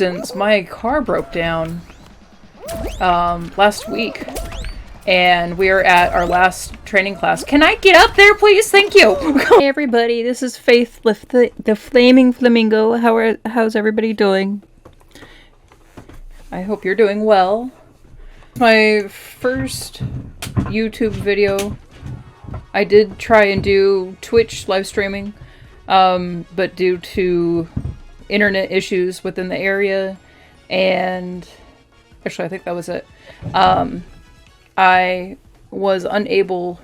instance, my car broke down last week, and we are at our last training class. Can I get up there, please? Thank you. Hey everybody, this is Faith, the Flaming Flamingo. How's everybody doing? I hope you're doing well. My first YouTube video, I did try and do Twitch live streaming, but due to internet issues within the area, and actually I think that was it, I was unable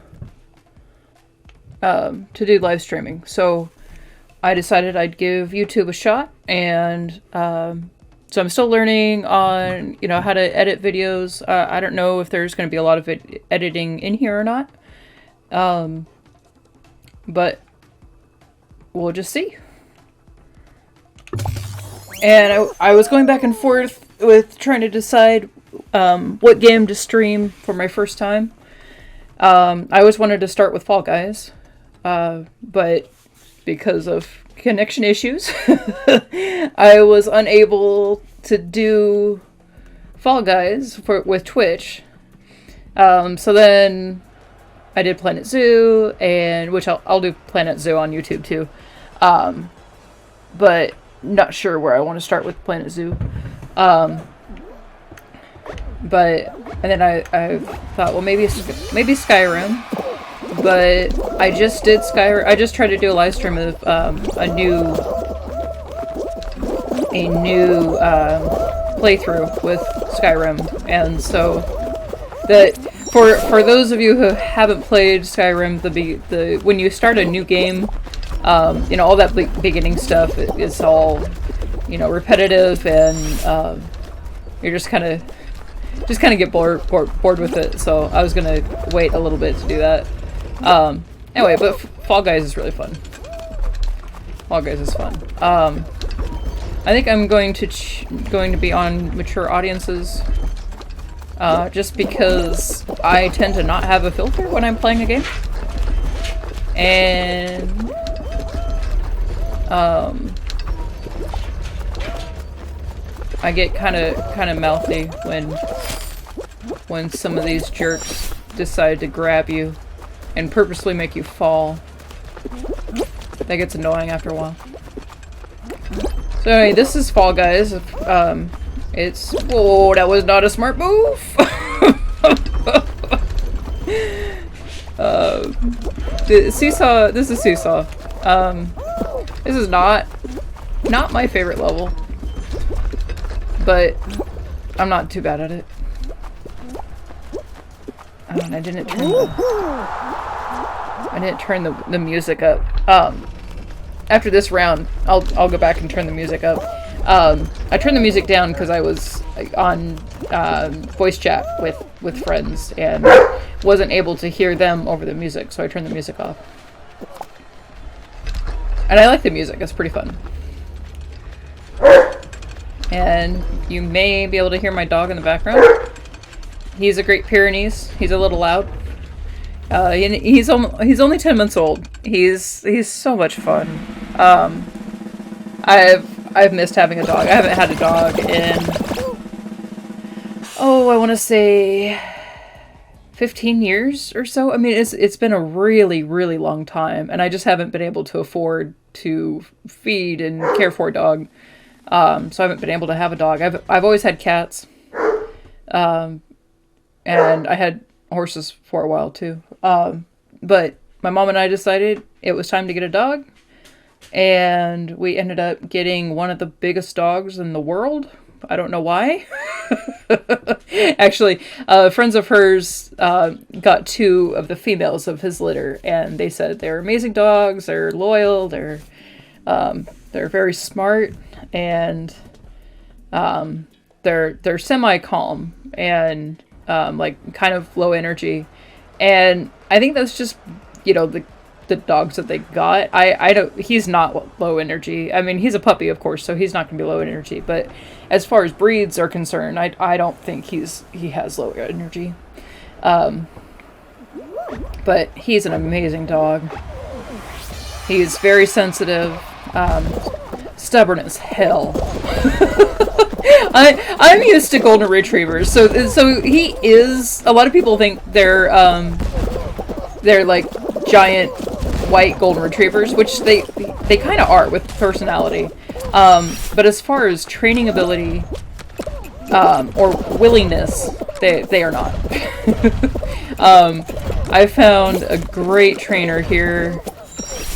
to do live streaming. So I decided I'd give YouTube a shot, and so I'm still learning on, you know, how to edit videos. I don't know if there's going to be a lot of editing in here or not. But we'll just see. And I was going back and forth with trying to decide what game to stream for my first time. I always wanted to start with Fall Guys, but because of connection issues, I was unable to do Fall Guys with Twitch. So then I did Planet Zoo, and which I'll do Planet Zoo on YouTube too. But not sure where I want to start with Planet Zoo. And then I thought, well, maybe Skyrim. But I just did Skyrim. I just tried to do a live stream of a new playthrough with Skyrim, and so that for those of you who haven't played Skyrim, the when you start a new game, you know, all that beginning stuff is all, you know, repetitive, and you're just kind of get bored with it. So I was gonna wait a little bit to do that. Anyway, but Fall Guys is really fun. Fall Guys is fun. I think I'm going to be on mature audiences, just because I tend to not have a filter when I'm playing a game, and I get kind of mouthy when some of these jerks decide to grab you and purposely make you fall. That gets annoying after a while. So anyway, this is Fall Guys. Whoa, that was not a smart move! Seesaw, this is Seesaw. This is not my favorite level, but I'm not too bad at it. Oh, and I didn't turn the music up. After this round, I'll go back and turn the music up. I turned the music down because I was on voice chat with friends and wasn't able to hear them over the music, so I turned the music off. And I like the music; it's pretty fun. And you may be able to hear my dog in the background. He's a Great Pyrenees. He's a little loud. He's only 10 months old. He's so much fun. I've missed having a dog. I haven't had a dog in, I want to say 15 years or so. I mean, it's been a really, really long time, and I just haven't been able to afford to feed and care for a dog. So I haven't been able to have a dog. I've always had cats. And I had horses for a while too. But my mom and I decided it was time to get a dog. And we ended up getting one of the biggest dogs in the world. I don't know why. Actually, friends of hers got two of the females of his litter, and they said they're amazing dogs. They're loyal. They're very smart, and they're semi-calm and like kind of low energy. And I think that's just, you know, the dogs that they got. I don't, he's not low energy. I mean, he's a puppy, of course, so he's not going to be low energy, but as far as breeds are concerned, I don't think he has low energy. But he's an amazing dog. He's very sensitive, stubborn as hell. I'm used to golden retrievers, so he is. A lot of people think they're like giant white golden retrievers, which they kind of are with personality. But as far as training ability or willingness, they are not. I found a great trainer here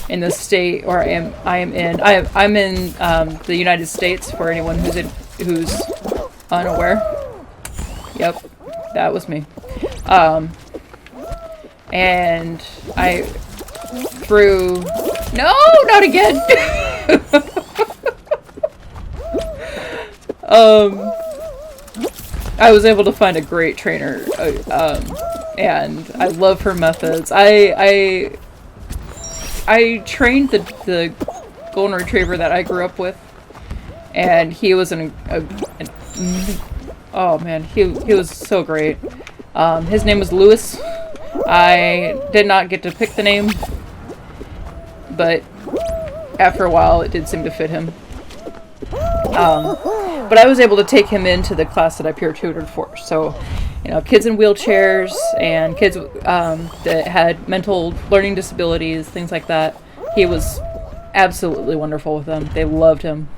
in the state where I'm in the United States, for anyone who's unaware. Yep, that was me. And I threw... No, not again! I was able to find a great trainer, and I love her methods. I trained the golden retriever that I grew up with, and he was oh man, he was so great. His name was Lewis. I did not get to pick the name, but after a while it did seem to fit him. But I was able to take him into the class that I peer tutored for. So, you know, kids in wheelchairs and kids that had mental learning disabilities, things like that. He was absolutely wonderful with them. They loved him.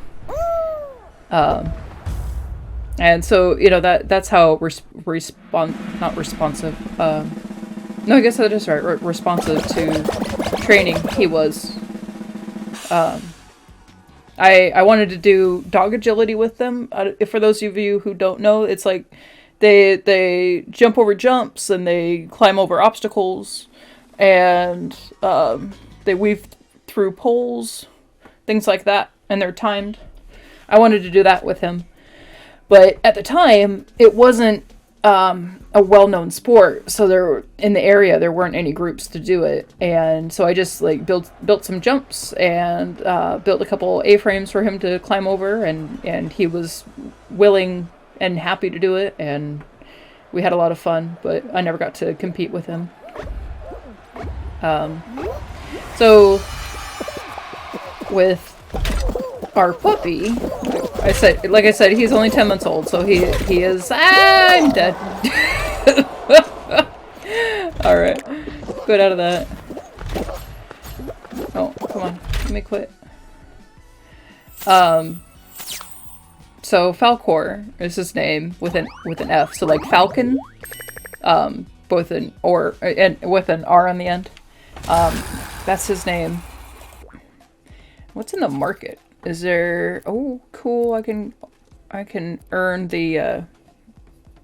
And so, you know, that's how not responsive. No, I guess that is right. Responsive to training he was. I wanted to do dog agility with them. For those of you who don't know, it's like they jump over jumps and they climb over obstacles, and they weave through poles, things like that, and they're timed. I wanted to do that with him, but at the time it wasn't a well-known sport, so in the area there weren't any groups to do it, and so I just like built some jumps and built a couple A-frames for him to climb over, and he was willing and happy to do it, and we had a lot of fun, but I never got to compete with him. So with our puppy, I said, he's only 10 months old, so he is... I'm dead. Alright. Get out of that. Oh, come on. Let me quit. So Falcor is his name with an F. So like Falcon, both an or and with an R on the end. That's his name. What's in the market? Is there... Oh, cool. I can earn the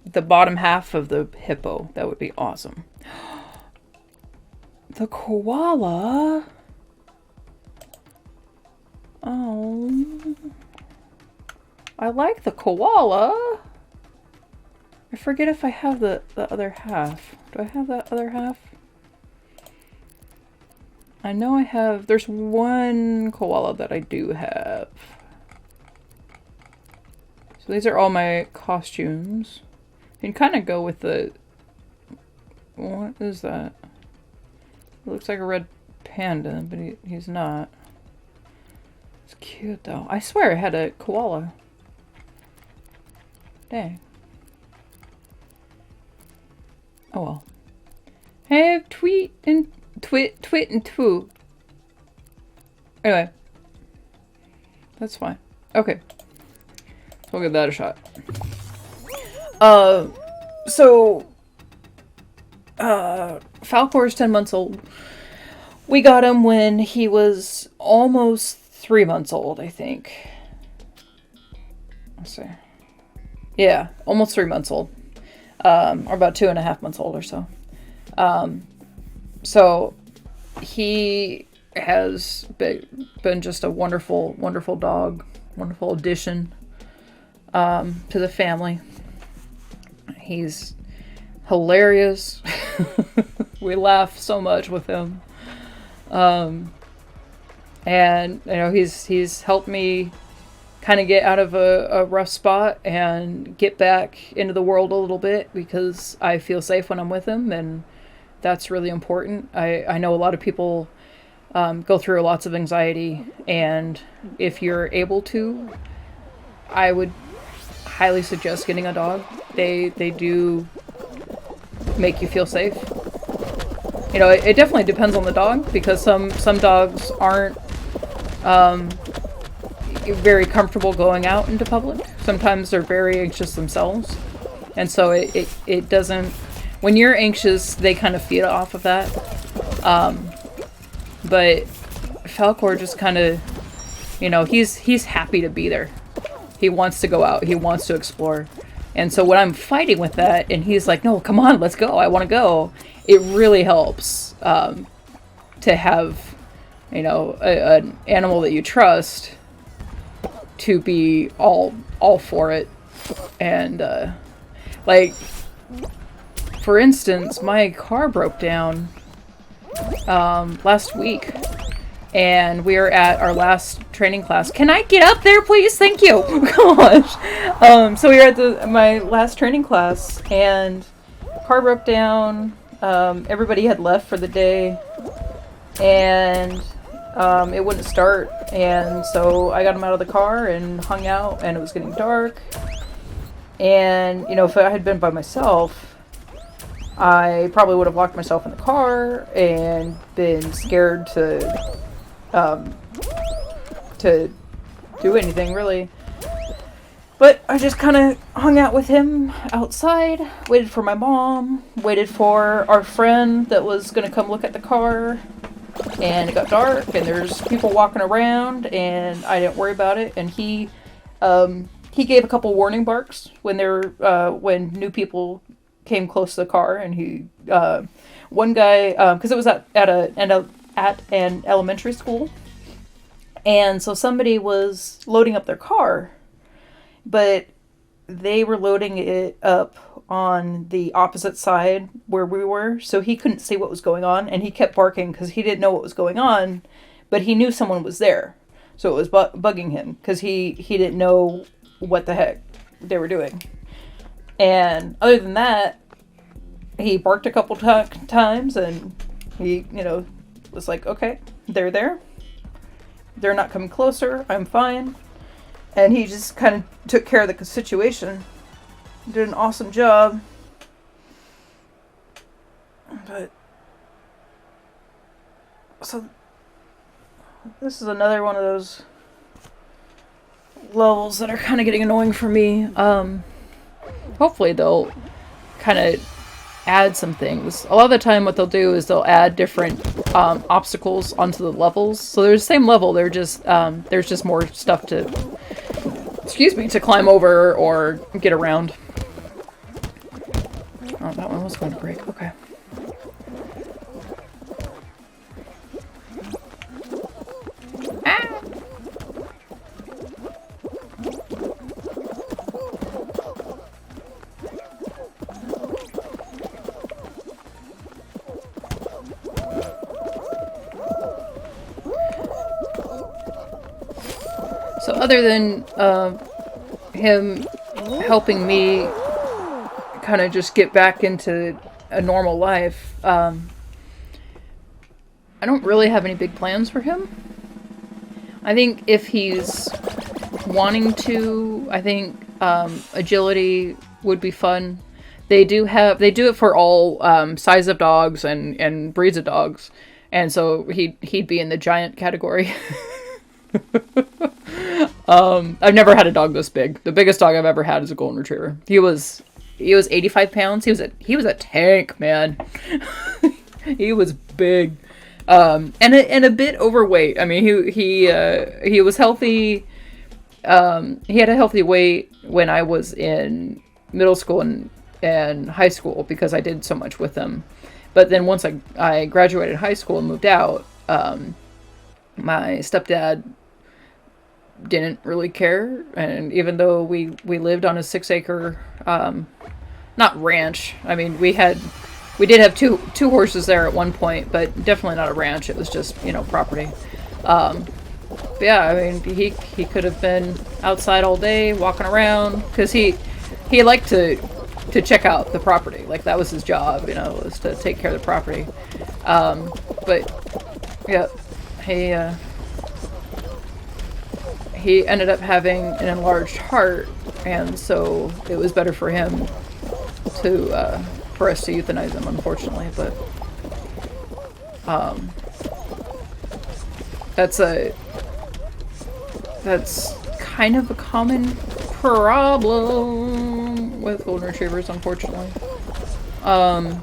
bottom half of the hippo. That would be awesome. The koala. Oh. I like the koala. I forget if I have the other half. Do I have that other half? I know I have... There's one koala that I do have. So these are all my costumes. You can kind of go with the... What is that? It looks like a red panda, but he's not. It's cute though. I swear I had a koala. Dang. Oh well. I have twit and twoo. Anyway. That's fine. Okay. We'll give that a shot. Falcor's 10 months old. We got him when he was almost 3 months old, I think. Let's see. Yeah, almost 3 months old. Or about 2.5 months old or so. So he has been just a wonderful, wonderful dog, wonderful addition to the family. He's hilarious. We laugh so much with him. And you know, he's helped me kind of get out of a rough spot and get back into the world a little bit, because I feel safe when I'm with him, and that's really important. I know a lot of people go through lots of anxiety, and if you're able to, I would highly suggest getting a dog. They do make you feel safe. You know, it definitely depends on the dog, because some dogs aren't very comfortable going out into public. Sometimes they're very anxious themselves, and so it doesn't. When you're anxious, they kind of feed off of that. But Falcor just kind of, you know, he's happy to be there. He wants to go out. He wants to explore. And so when I'm fighting with that, and he's like, "No, come on, let's go. I want to go." It really helps to have, you know, an animal that you trust to be all for it. And like, for instance, my car broke down last week, and we were at our last training class. Can I get up there, please? Thank you. Gosh. So we were at my last training class, and car broke down. Everybody had left for the day, and it wouldn't start. And so I got him out of the car and hung out, and it was getting dark. And, you know, if I had been by myself, I probably would have locked myself in the car and been scared to do anything, really. But I just kind of hung out with him outside, waited for my mom, waited for our friend that was going to come look at the car, and it got dark, and there's people walking around, and I didn't worry about it. And he gave a couple warning barks when when new people came close to the car, and he one guy, because it was at an elementary school, and so somebody was loading up their car, but they were loading it up on the opposite side where we were, so he couldn't see what was going on, and he kept barking because he didn't know what was going on, but he knew someone was there, so it was bugging him because he didn't know what the heck they were doing. And other than that, he barked a couple times, and he, you know, was like, okay, they're there. They're not coming closer. I'm fine. And he just kind of took care of the situation. Did an awesome job. But, so, this is another one of those levels that are kind of getting annoying for me. Hopefully they'll kind of add some things. A lot of the time what they'll do is they'll add different obstacles onto the levels. So there's the same level, there's just more stuff to, to climb over or get around. Oh, that one was going to break. Okay. Ah! So other than him helping me kind of just get back into a normal life, I don't really have any big plans for him. I think if he's wanting to, I think agility would be fun. They do it for all size of dogs and breeds of dogs, and so he'd be in the giant category. I've never had a dog this big. The biggest dog I've ever had is a golden retriever. He was 85 pounds. He was a tank, man. He was big, and a bit overweight. I mean, he was healthy. He had a healthy weight when I was in middle school and high school because I did so much with him. But then once I graduated high school and moved out, my stepdad didn't really care, and even though we lived on a 6-acre not ranch, I mean we did have two horses there at one point, but definitely not a ranch. It was just, property. But yeah, I mean he could have been outside all day walking around because he liked to check out the property. Like that was his job, was to take care of the property. But yeah, he ended up having an enlarged heart, and so it was better for him to for us to euthanize him, unfortunately. But that's kind of a common problem with golden retrievers, unfortunately. But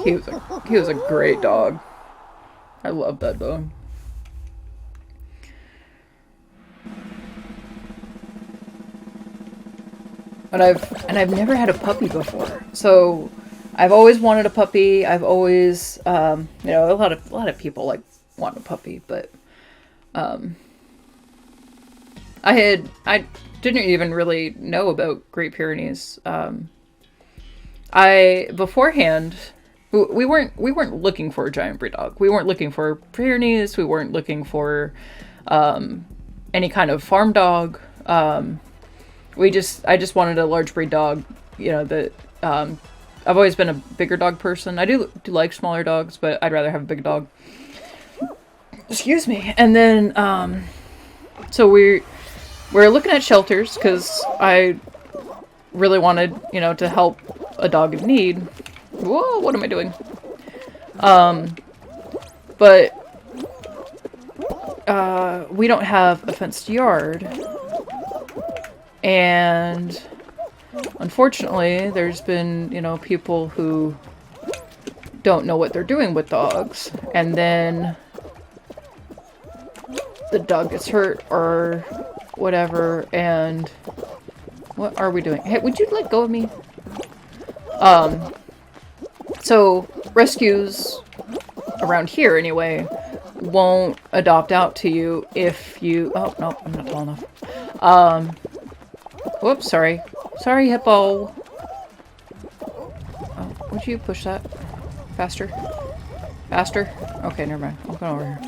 he was a great dog. I love that dog. But I've never had a puppy before, so I've always wanted a puppy. I've always, you know, a lot of people like want a puppy, but I didn't even really know about Great Pyrenees. Beforehand, we weren't looking for a giant breed dog. We weren't looking for Pyrenees. We weren't looking for any kind of farm dog. I just wanted a large breed dog, you know, that, I've always been a bigger dog person. I do like smaller dogs, but I'd rather have a big dog. Excuse me. And then, so we're looking at shelters, because I really wanted, you know, to help a dog in need. Whoa, what am I doing? But, we don't have a fenced yard. And unfortunately, there's been, you know, people who don't know what they're doing with dogs, and then the dog gets hurt or whatever, and what are we doing? Hey, would you let go of me? So rescues around here anyway won't adopt out to you if you, oh no, I'm not tall enough. Whoops, sorry. Sorry, hippo. Oh, would you push that? Faster? Faster? Okay, never mind. I'll go over here.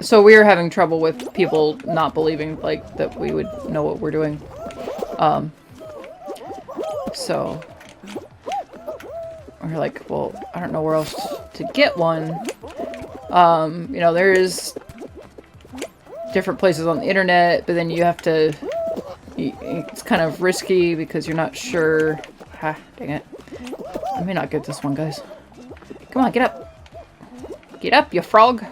So we are having trouble with people not believing, like, that we would know what we're doing. So we're like, well, I don't know where else to get one. You know, there is different places on the internet, but then you have to, it's kind of risky because you're not sure. Ha, dang it. I may not get this one, guys. Come on, get up. Get up, you frog.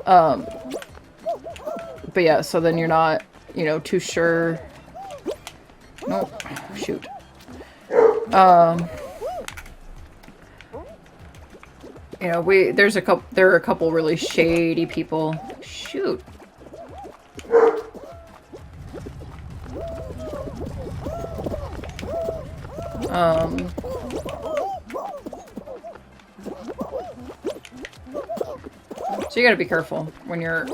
But yeah, so then you're not, you know, too sure. Nope. Shoot. You know, there are a couple really shady people. Shoot. So you gotta be careful when you're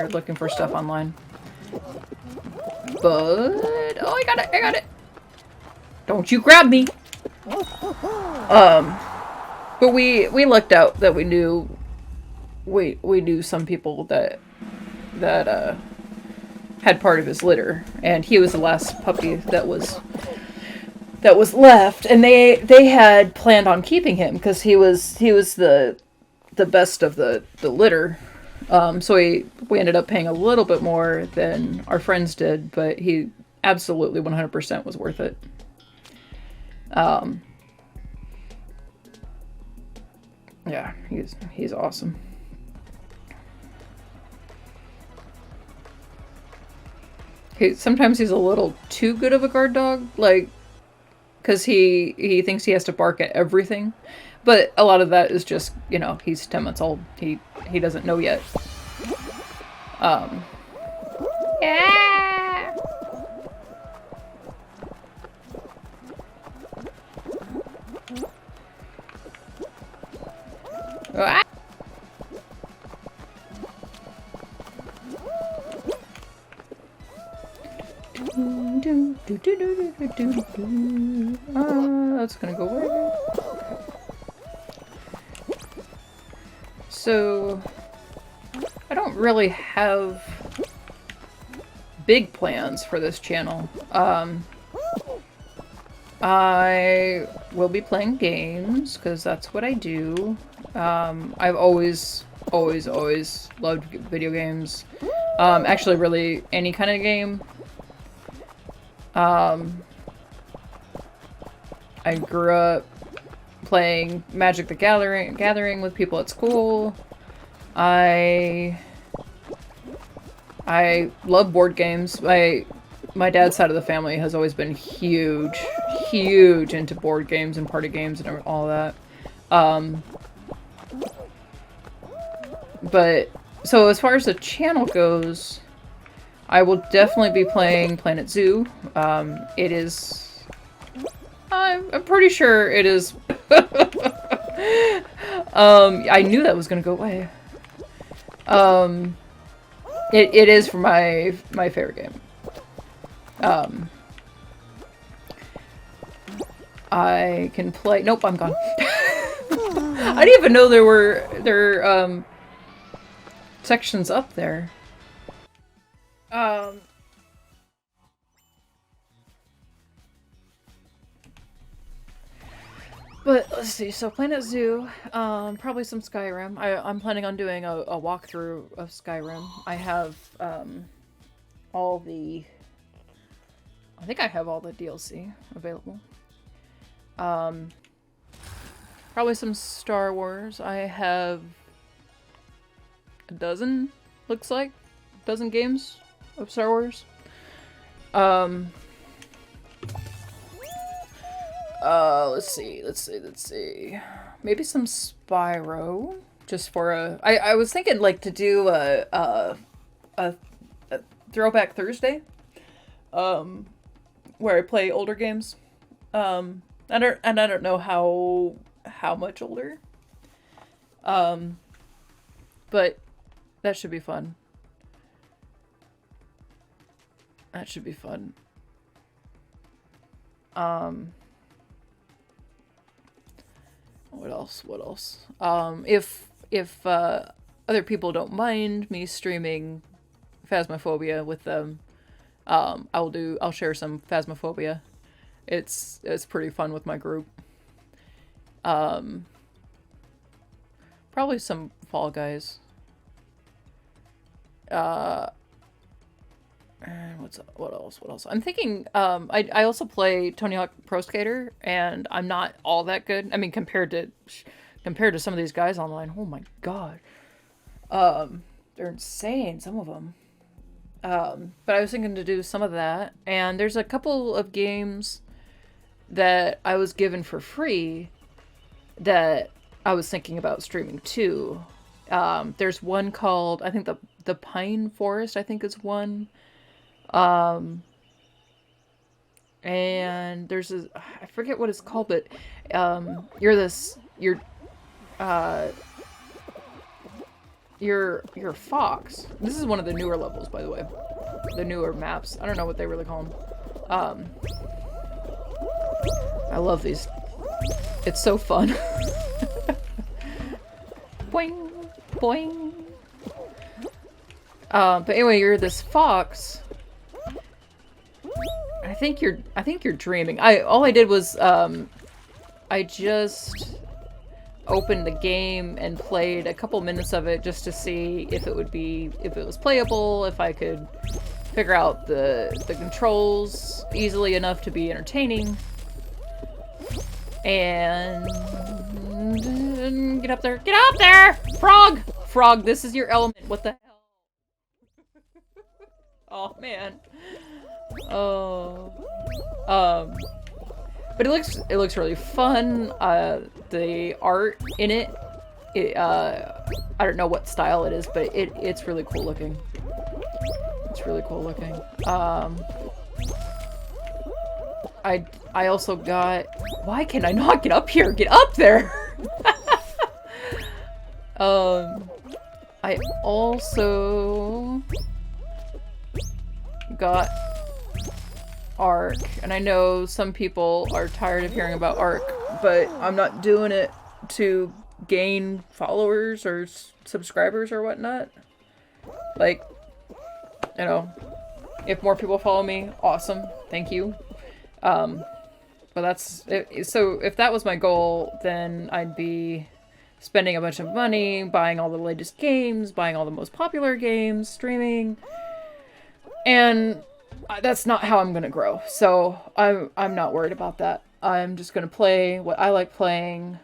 looking for stuff online. But oh, I got it. Don't you grab me. But we lucked out that we knew some people that had part of his litter, and he was the last puppy that was left, and they had planned on keeping him because he was the best of the litter. So we ended up paying a little bit more than our friends did, but he absolutely 100% was worth it. Yeah, he's awesome. Sometimes he's a little too good of a guard dog, like, because he thinks he has to bark at everything. But a lot of that is just, you know, he's 10 months old. He doesn't know yet. Yeah. Ah. That's gonna go away. So I don't really have big plans for this channel. I will be playing games because that's what I do. I've always always loved video games. Actually, really any kind of game. I grew up playing Magic the Gathering with people at school. I love board games. My dad's side of the family has always been huge into board games and party games and all that. But so as far as the channel goes, I will definitely be playing Planet Zoo. It is, I'm pretty sure it is. I knew that was gonna go away. It is for my favorite game. I can play. Nope, I'm gone. I didn't even know there were sections up there. But let's see. So Planet Zoo, probably some Skyrim. I'm planning on doing a walkthrough of Skyrim. I have all the. I think I have all the DLC available. Probably some Star Wars. I have a dozen, looks like, dozen games of Star Wars. Let's see. Maybe some Spyro, just for a. I was thinking like to do a Throwback Thursday, where I play older games. I don't know how much older. But that should be fun. That should be fun. What else? If other people don't mind me streaming Phasmophobia with them, I'll share some Phasmophobia. It's pretty fun with my group. Probably some Fall Guys. And what else? I'm thinking, I also play Tony Hawk Pro Skater, and I'm not all that good. I mean, compared to some of these guys online, oh my god. They're insane, some of them. But I was thinking to do some of that, and there's a couple of games that I was given for free that I was thinking about streaming too. There's one called, I think the Pine Forest, I think is one. And there's I forget what it's called, but you're a fox. This is one of the newer levels, by the way. The newer maps. I don't know what they really call them. I love these. It's so fun. Boing, boing. But anyway, you're this fox. I think you're dreaming. All I did was I just opened the game and played a couple minutes of it just to see if it was playable, if I could figure out the controls easily enough to be entertaining. And get up there. Get up there! Frog! Frog, this is your element. What the hell? Oh man. Oh. But it looks really fun. The art in it, I don't know what style it is, but it's really cool looking. It's really cool looking. I also got, why can I not get up here? Get up there! I also got Ark, and I know some people are tired of hearing about Ark, but I'm not doing it to gain followers or subscribers or whatnot. Like, you know, if more people follow me, awesome, thank you. But that's it. So if that was my goal, then I'd be spending a bunch of money, buying all the latest games, buying all the most popular games, streaming. And that's not how I'm gonna grow. So I'm not worried about that. I'm just gonna play what I like playing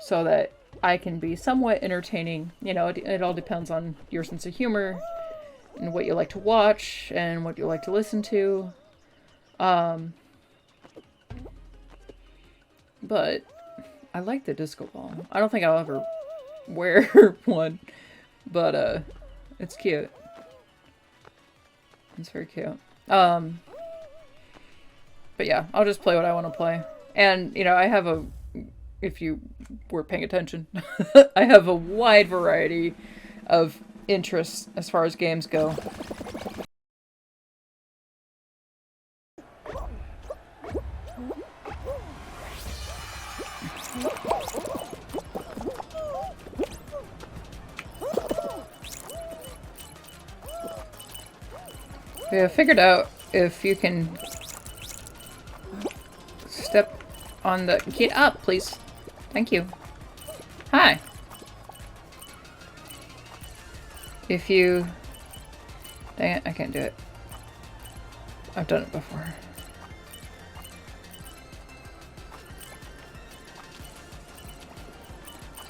so that I can be somewhat entertaining. You know, it all depends on your sense of humor and what you like to watch and what you like to listen to. But I like the disco ball. I don't think I'll ever wear one, but it's cute. It's very cute. But yeah, I'll just play what I want to play. And, you know, I have a, if you were paying attention, I have a wide variety of interests as far as games go. We have figured out if you can step on the... Get up, please. Thank you. Hi. If you... Dang it, I can't do it. I've done it before.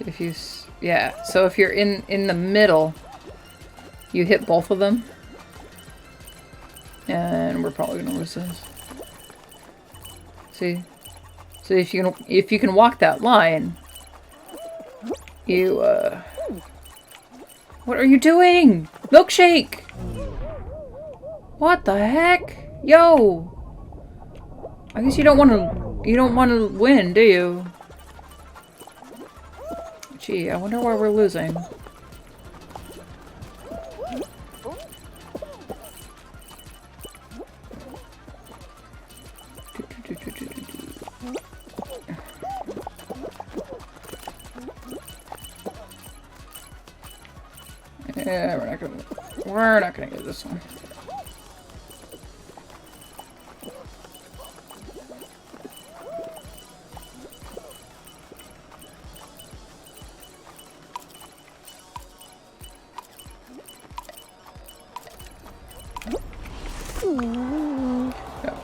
If you... Yeah, so if you're in the middle, you hit both of them. And we're probably gonna lose this. See? So if you can walk that line, you what are you doing? Milkshake! What the heck? Yo! I guess you don't wanna win, do you? Gee, I wonder why we're losing. Yeah, we're not gonna get this one. Yeah.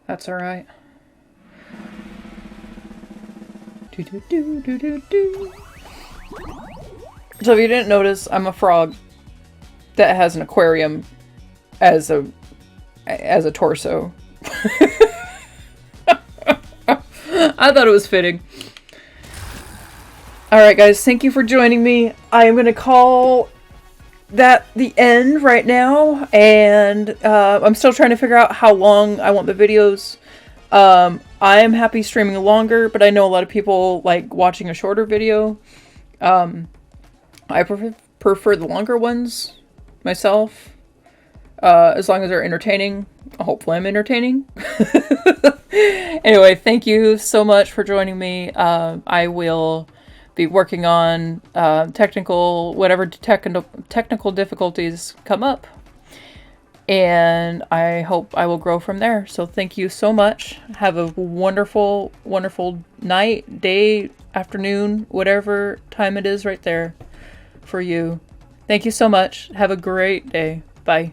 That's all right. Do do do do do do. So if you didn't notice, I'm a frog that has an aquarium as a torso. I thought it was fitting. Alright guys, thank you for joining me. I am going to call that the end right now, and I'm still trying to figure out how long I want the videos. I am happy streaming longer, but I know a lot of people like watching a shorter video. I prefer the longer ones myself, as long as they're entertaining. Hopefully I'm entertaining. Anyway, thank you so much for joining me. I will be working on whatever technical difficulties come up. And I hope I will grow from there. So thank you so much. Have a wonderful, wonderful night, day, afternoon, whatever time it is right there for you. Thank you so much. Have a great day. Bye.